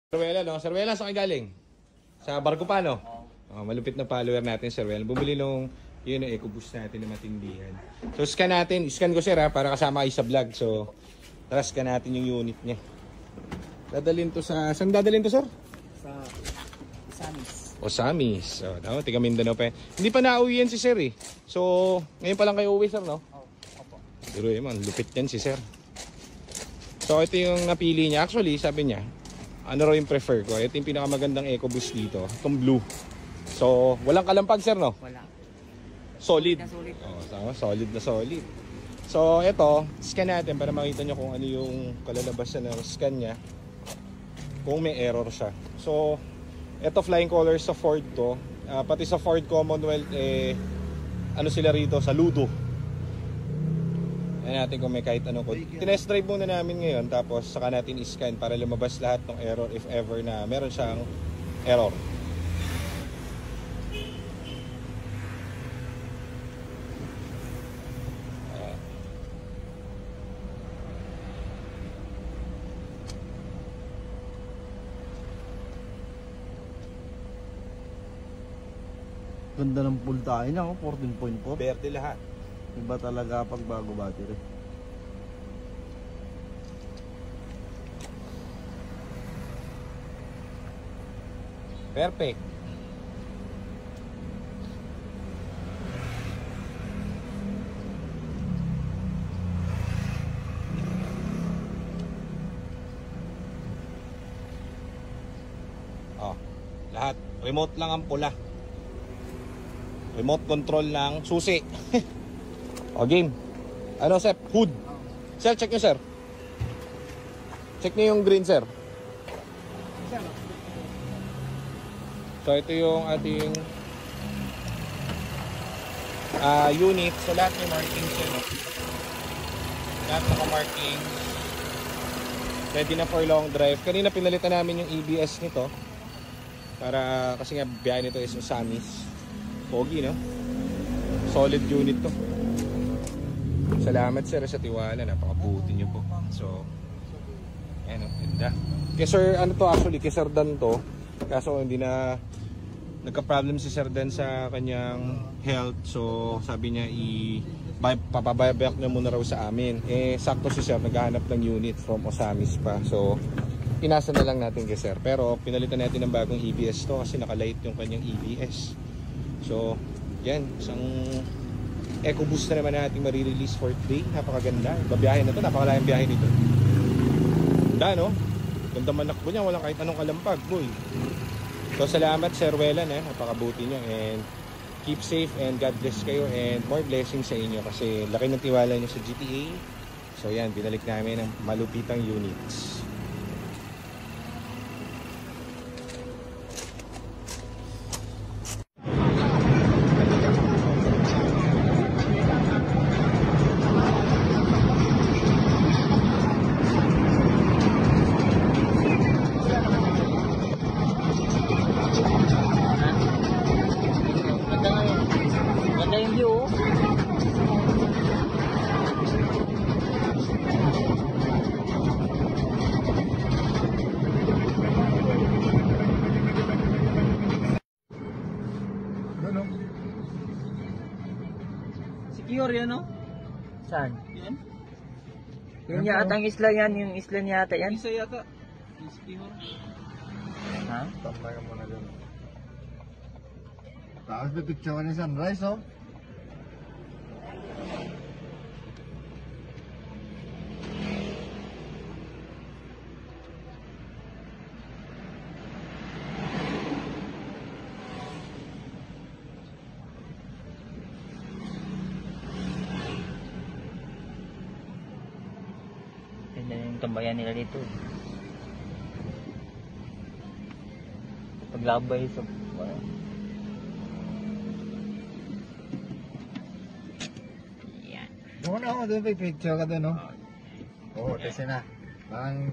Sir no? Sir Wela, saan kayo galing? Sa barko pa, no? Oh, malupit na follower natin, Sir Wela. Bumili nung yun yung EcoBoost natin na matindihan. So, scan natin. Scan ko, sir, ha, para kasama kayo sa vlog. So, tara, scan natin yung unit niya. Dadalhin to sa... Saan dadalhin to, sir? Sa Samis. O, Samis. So, tama, tiga Mindanao pa. Hindi pa nauwi yan si sir, eh. So, ngayon pa lang kayo uwi, sir, no? Opo. Pero yun, lupit yan si sir. So, ito yung napili niya. Actually, sabi niya, ano raw yung prefer ko? Ito yung pinakamagandang EcoBoost dito. Itong blue. So, walang kalampag, sir, no? Wala. Solid. Solid. Oh, tama, solid na solid. So, ito, scan natin para makita nyo kung ano yung kalalabasan ng scan niya. Kung may error siya. So, ito flying colors sa Ford to. Pati sa Ford Commonwealth, ano sila rito? Saludo. Ayan natin kung may kahit anong code. Tinest drive muna namin ngayon, tapos saka natin i-scan para lumabas lahat ng error if ever na meron siyang error. Ganda ng full tayo niya, 14.4. Verde lahat. Iba talaga pag bago battery. Perfect. Oh, lahat. Remote lang ang pula. Remote control ng susi. O, game. Ano, sir? Hood. Sir, check nyo, sir. Check nyo yung green, sir. So, ito yung ating unit. So, lahat may markings yun. No? Lahat naka-markings. Ready na for long drive. Kanina pinalitan namin yung EBS nito. Para, kasi nga, biyahe nito is Samis. Pogi, no? Solid unit to. Salamat, sir, sa tiwala. Napakabuti nyo po. So, ayan, no? Ganda. Kaya, sir, ano to actually? Kaya, sir, Dan to. Kaso, hindi na nagka-problem si Sir Dan sa kanyang health. So, sabi niya, papabayak niya muna raw sa amin. Sakto si Sir, naghahanap ng unit from Osamis pa. So, inasa na lang natin kay Sir. Pero, pinalitan natin ng bagong EBS to kasi nakalight yung kanyang EBS. So, yan. Isang EcoBoost na naman natin marirelease for today. Napakaganda. Babiyahe na to. Napakalayang biyahe nito. Ganda, no? Ganda manakbo niya. Walang kahit anong kalampag, boy. So, salamat, Sir Wela, napakabuti nyo. And keep safe and God bless kayo. And more blessings sa inyo kasi laki ng tiwala nyo sa GTA. So, yan. Binalik namin ng malupitang units. Ganda yung view. Secure yan, no? Saan? Yan. Yun yata ang isla yan. Yung isla niya yata yan. Isa yata. Secure. Ha? Tambay ka muna dun. Tapos may picture ka ni sunrise, oh. Ganda yung tambayan nila dito. Paglabay sa... Doon ako, doon may picture ka doon, no? Oo, kasi na. Parang